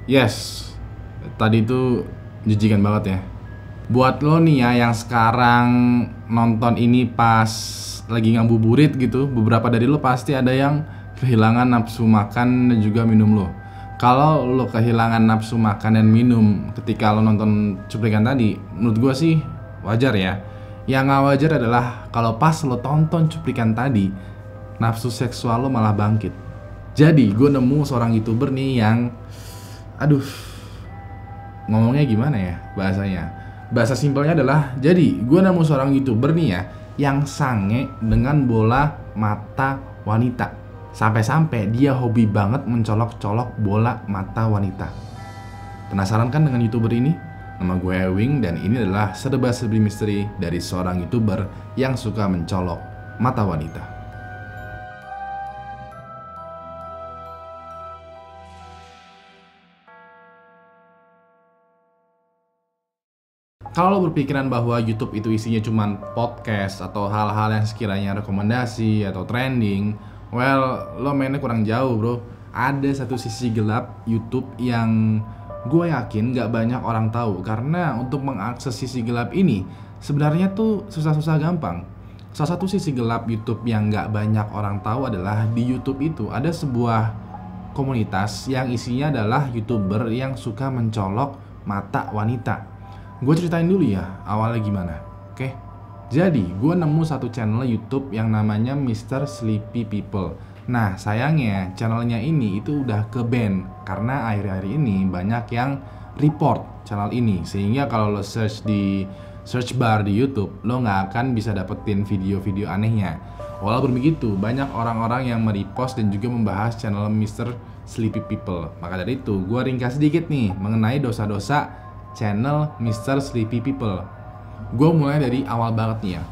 Yes, tadi itu menjijikan banget ya. Buat lo nih ya yang sekarang nonton ini pas lagi ngabuburit gitu, beberapa dari lo pasti ada yang kehilangan nafsu makan dan juga minum lo. Kalau lo kehilangan nafsu makan dan minum ketika lo nonton cuplikan tadi, menurut gua sih wajar ya. Yang nggak wajar adalah kalau pas lo tonton cuplikan tadi, nafsu seksual lo malah bangkit. Jadi gue nemu seorang YouTuber nih yang ngomongnya gimana ya bahasanya. Bahasa simpelnya adalah, jadi gue nemu seorang YouTuber nih ya yang sange dengan bola mata wanita. Sampai-sampai dia hobi banget mencolok-colok bola mata wanita. Penasaran kan dengan YouTuber ini? Nama gue Ewing dan ini adalah serba-serbi misteri dari seorang YouTuber yang suka mencolok mata wanita. Kalau lo berpikiran bahwa YouTube itu isinya cuman podcast atau hal-hal yang sekiranya rekomendasi atau trending, well, lo mainnya kurang jauh bro. Ada satu sisi gelap YouTube yang gue yakin gak banyak orang tahu. Karena untuk mengakses sisi gelap ini sebenarnya tuh susah-susah gampang. Salah satu sisi gelap YouTube yang gak banyak orang tahu adalah di YouTube itu ada sebuah komunitas yang isinya adalah YouTuber yang suka mencolok mata wanita. Gue ceritain dulu ya awalnya gimana. Oke. Jadi gue nemu satu channel YouTube yang namanya Mr. Sleepy People. Nah sayangnya channelnya ini itu udah ke ban karena akhir-akhir ini banyak yang report channel ini. Sehingga kalau lo search di search bar di YouTube, lo gak akan bisa dapetin video-video anehnya. Walaupun begitu, banyak orang-orang yang merepost dan juga membahas channel Mr. Sleepy People. Maka dari itu gue ringkas sedikit nih mengenai dosa-dosa channel Mr. Sleepy People. Gue mulai dari awal banget nih ya.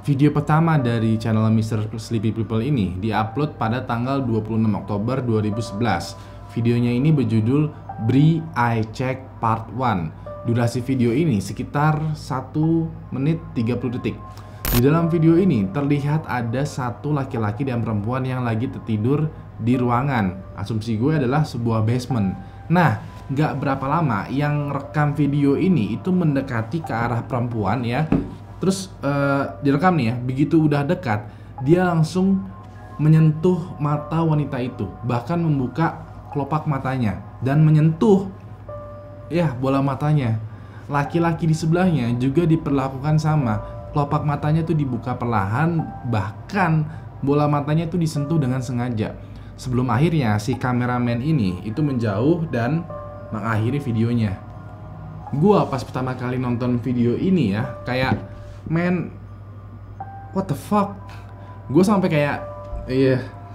Video pertama dari channel Mr. Sleepy People ini diupload pada tanggal 26 Oktober 2011. Videonya ini berjudul Bri I Check Part 1. Durasi video ini sekitar 1 menit 30 detik. Di dalam video ini terlihat ada satu laki-laki dan perempuan yang lagi tertidur di ruangan. Asumsi gue adalah sebuah basement. Nah, gak berapa lama yang rekam video ini itu mendekati ke arah perempuan ya. Terus direkam nih ya, begitu udah dekat dia langsung menyentuh mata wanita itu, bahkan membuka kelopak matanya dan menyentuh ya bola matanya. Laki-laki di sebelahnya juga diperlakukan sama, kelopak matanya tuh dibuka perlahan, bahkan bola matanya tuh disentuh dengan sengaja. Sebelum akhirnya si kameramen ini itu menjauh dan mengakhiri videonya. Gua pas pertama kali nonton video ini ya kayak, man, what the fuck. Gue sampai kayak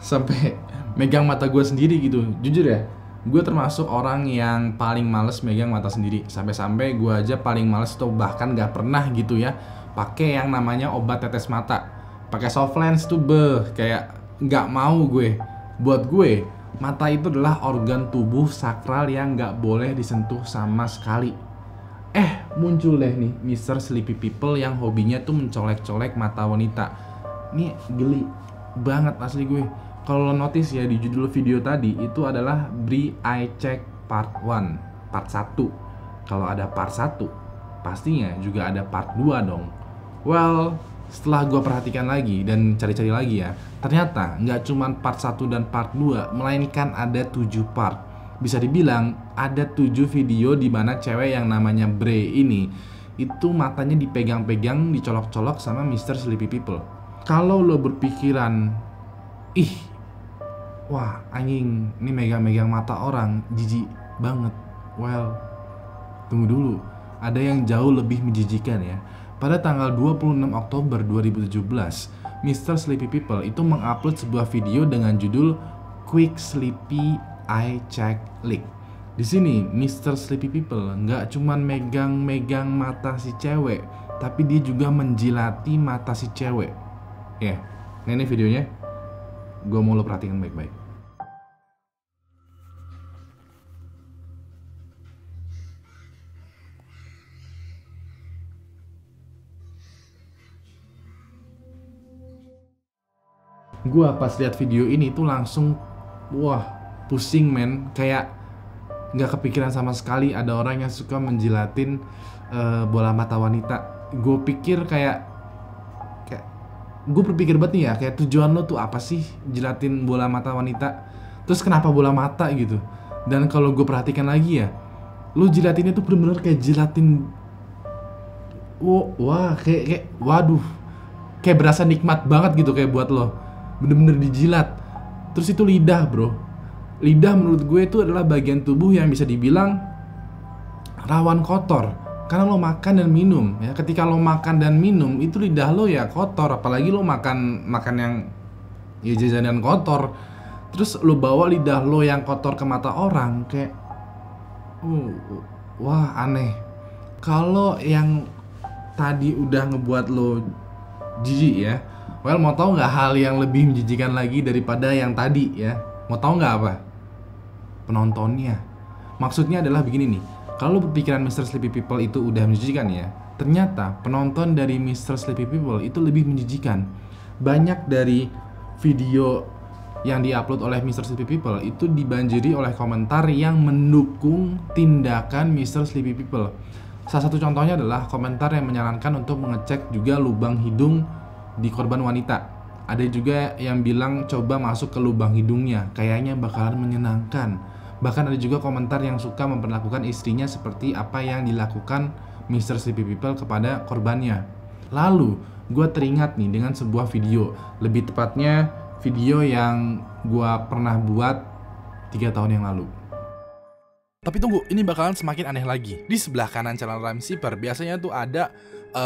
sampai megang mata gue sendiri gitu. Jujur ya, gue termasuk orang yang paling males megang mata sendiri. Sampai-sampai gue aja paling males atau bahkan gak pernah gitu ya pakai yang namanya obat tetes mata. Pakai soft lens tuh kayak gak mau gue. Buat gue mata itu adalah organ tubuh sakral yang gak boleh disentuh sama sekali. Muncul deh nih Mr. Sleepy People yang hobinya tuh mencolek-colek mata wanita. Ini geli banget asli gue. Kalau lo notice ya di judul video tadi itu adalah Bri I Check Part 1, Part 1. Kalau ada Part 1 pastinya juga ada Part 2 dong. Well, setelah gue perhatikan lagi dan cari-cari lagi ya, ternyata nggak cuma Part 1 dan Part 2, melainkan ada 7 part. Bisa dibilang ada 7 video di mana cewek yang namanya Bre ini itu matanya dipegang-pegang, dicolok-colok sama Mr. Sleepy People. Kalau lo berpikiran, wah anjing, ini megang-megang mata orang, jijik banget. Well, tunggu dulu, ada yang jauh lebih menjijikan ya. Pada tanggal 26 Oktober 2017, Mr. Sleepy People itu mengupload sebuah video dengan judul Quick Sleepy Eye Check Leak. Di sini Mr. Sleepy People nggak cuman megang-megang mata si cewek, tapi dia juga menjilati mata si cewek. Ya, ini videonya. Gue mau lo perhatikan baik-baik. Gua pas lihat video ini tuh langsung wah pusing men, kayak nggak kepikiran sama sekali ada orang yang suka menjilatin bola mata wanita. Gue pikir kayak gue berpikir banget nih ya, kayak tujuan lo tuh apa sih jilatin bola mata wanita? Terus kenapa bola mata gitu? Dan kalau gue perhatikan lagi ya, lo jilatinnya tuh bener-bener kayak jilatin, wah kayak waduh, kayak berasa nikmat banget gitu kayak buat lo. Bener-bener dijilat. Terus itu lidah bro. Lidah menurut gue itu adalah bagian tubuh yang bisa dibilang rawan kotor, karena lo makan dan minum ya. Ketika lo makan dan minum itu lidah lo ya kotor. Apalagi lo makan yang ya jajanan kotor. Terus lo bawa lidah lo yang kotor ke mata orang, kayak wah aneh. Kalau yang tadi udah ngebuat lo jijik ya, well, mau tahu nggak hal yang lebih menjijikan lagi daripada yang tadi ya? Mau tahu nggak apa? Penontonnya. Maksudnya adalah begini nih. Kalau berpikiran Mr. Sleepy People itu udah menjijikan ya, ternyata penonton dari Mr. Sleepy People itu lebih menjijikan. Banyak dari video yang diupload oleh Mr. Sleepy People itu dibanjiri oleh komentar yang mendukung tindakan Mr. Sleepy People. Salah satu contohnya adalah komentar yang menyarankan untuk mengecek juga lubang hidung di korban wanita. Ada juga yang bilang coba masuk ke lubang hidungnya, kayaknya bakalan menyenangkan. Bahkan ada juga komentar yang suka memperlakukan istrinya seperti apa yang dilakukan Mr. Sleepy People kepada korbannya. Lalu gue teringat nih dengan sebuah video, lebih tepatnya video yang gue pernah buat 3 tahun yang lalu. Tapi tunggu, ini bakalan semakin aneh lagi. Di sebelah kanan channel Rhymesipper biasanya tuh ada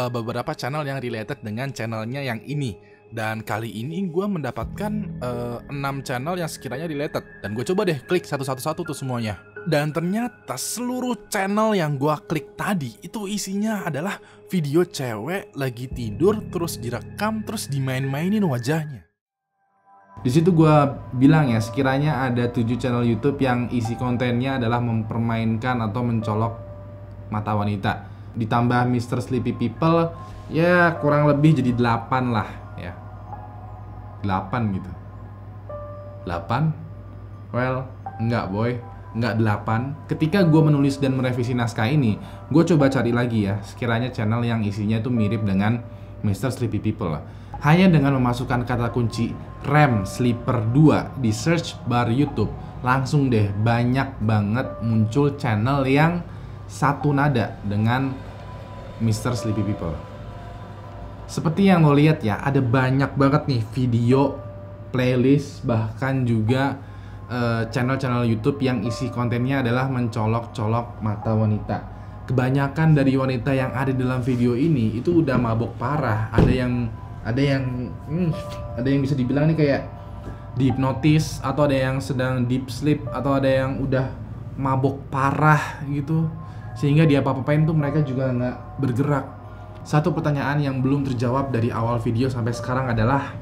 beberapa channel yang related dengan channelnya yang ini. Dan kali ini gue mendapatkan 6 channel yang sekiranya related. Dan gue coba deh klik satu-satu tuh semuanya. Dan ternyata seluruh channel yang gue klik tadi itu isinya adalah video cewek lagi tidur, terus direkam, terus dimain-mainin wajahnya. Di situ gue bilang ya, sekiranya ada 7 channel YouTube yang isi kontennya adalah mempermainkan atau mencolok mata wanita. Ditambah Mr. Sleepy People, ya kurang lebih jadi 8 lah ya. 8 gitu. 8? Well, enggak boy, enggak 8. Ketika gue menulis dan merevisi naskah ini, gue coba cari lagi ya, sekiranya channel yang isinya itu mirip dengan Mr. Sleepy People. Hanya dengan memasukkan kata kunci Rhymesipper 2 di search bar YouTube, langsung deh banyak banget muncul channel yang satu nada dengan Mr. Sleepy People. Seperti yang lo lihat ya, ada banyak banget nih video, playlist, bahkan juga channel-channel YouTube yang isi kontennya adalah mencolok-colok mata wanita. Kebanyakan dari wanita yang ada dalam video ini itu udah mabok parah. Ada yang bisa dibilang nih kayak dihipnotis, atau ada yang sedang deep sleep, atau ada yang udah mabok parah gitu, sehingga dia apa-apain tuh mereka juga nggak bergerak. Satu pertanyaan yang belum terjawab dari awal video sampai sekarang adalah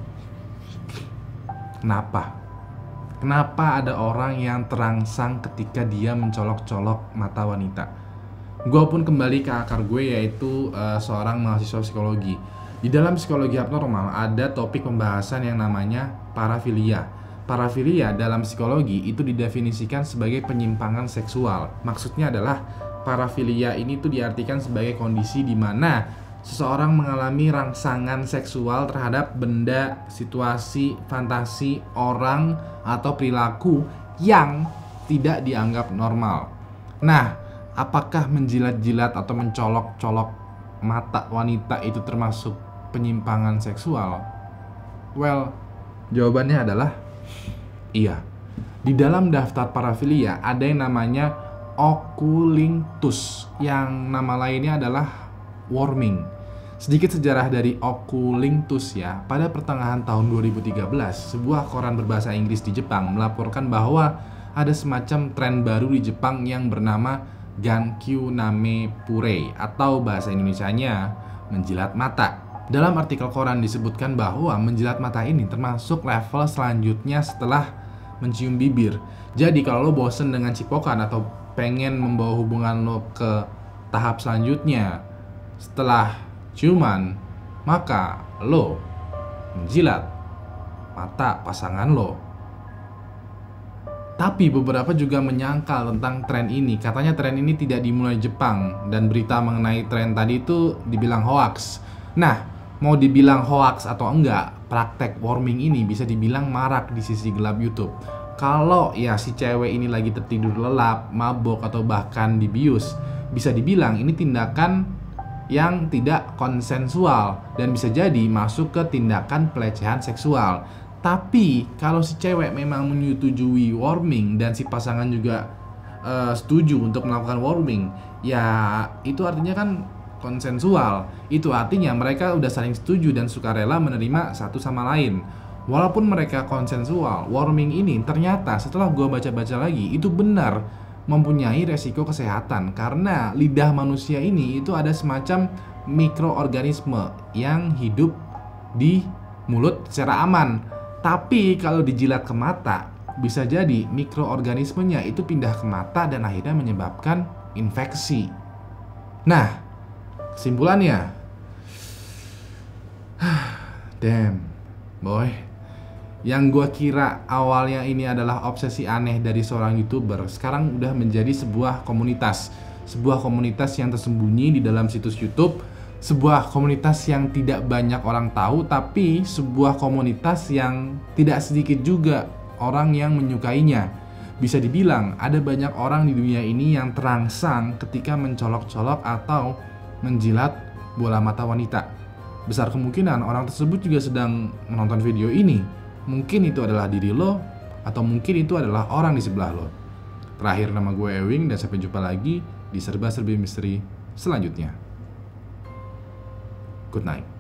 Kenapa ada orang yang terangsang ketika dia mencolok-colok mata wanita? Gue pun kembali ke akar gue, yaitu seorang mahasiswa psikologi. Di dalam psikologi abnormal ada topik pembahasan yang namanya parafilia. Parafilia dalam psikologi itu didefinisikan sebagai penyimpangan seksual. Maksudnya adalah parafilia ini tuh diartikan sebagai kondisi di mana seseorang mengalami rangsangan seksual terhadap benda, situasi, fantasi, orang, atau perilaku yang tidak dianggap normal. Nah, apakah menjilat-jilat atau mencolok-colok mata wanita itu termasuk penyimpangan seksual? Well, jawabannya adalah iya. Di dalam daftar parafilia ada yang namanya oculinctus, yang nama lainnya adalah worming. Sedikit sejarah dari Oculuntus ya. Pada pertengahan tahun 2013, sebuah koran berbahasa Inggris di Jepang melaporkan bahwa ada semacam tren baru di Jepang yang bernama Gankyu Name Purei atau bahasa Indonesianya menjilat mata. Dalam artikel koran disebutkan bahwa menjilat mata ini termasuk level selanjutnya setelah mencium bibir. Jadi kalau lo bosen dengan cipokan atau pengen membawa hubungan lo ke tahap selanjutnya setelah ciuman, maka lo menjilat mata pasangan lo. Tapi beberapa juga menyangkal tentang tren ini. Katanya tren ini tidak dimulai Jepang dan berita mengenai tren tadi itu dibilang hoax. Nah, mau dibilang hoax atau enggak, praktek warming ini bisa dibilang marak di sisi gelap YouTube. Kalau ya si cewek ini lagi tertidur lelap, mabok atau bahkan dibius, bisa dibilang ini tindakan yang tidak konsensual dan bisa jadi masuk ke tindakan pelecehan seksual. Tapi kalau si cewek memang menyetujui warming dan si pasangan juga setuju untuk melakukan warming, ya itu artinya kan konsensual. Itu artinya mereka udah saling setuju dan sukarela menerima satu sama lain. Walaupun mereka konsensual, warming ini ternyata setelah gue baca-baca lagi itu benar mempunyai resiko kesehatan karena lidah manusia ini itu ada semacam mikroorganisme yang hidup di mulut secara aman. Tapi kalau dijilat ke mata, bisa jadi mikroorganismenya itu pindah ke mata dan akhirnya menyebabkan infeksi. Nah, kesimpulannya, damn boy, yang gue kira awalnya ini adalah obsesi aneh dari seorang YouTuber, sekarang udah menjadi sebuah komunitas. Sebuah komunitas yang tersembunyi di dalam situs YouTube, sebuah komunitas yang tidak banyak orang tahu, tapi sebuah komunitas yang tidak sedikit juga orang yang menyukainya. Bisa dibilang ada banyak orang di dunia ini yang terangsang ketika mencolok-colok atau menjilat bola mata wanita. Besar kemungkinan orang tersebut juga sedang menonton video ini. Mungkin itu adalah diri lo, atau mungkin itu adalah orang di sebelah lo. Terakhir, nama gue Ewing dan sampai jumpa lagi di Serba-Serbi Misteri selanjutnya. Good night.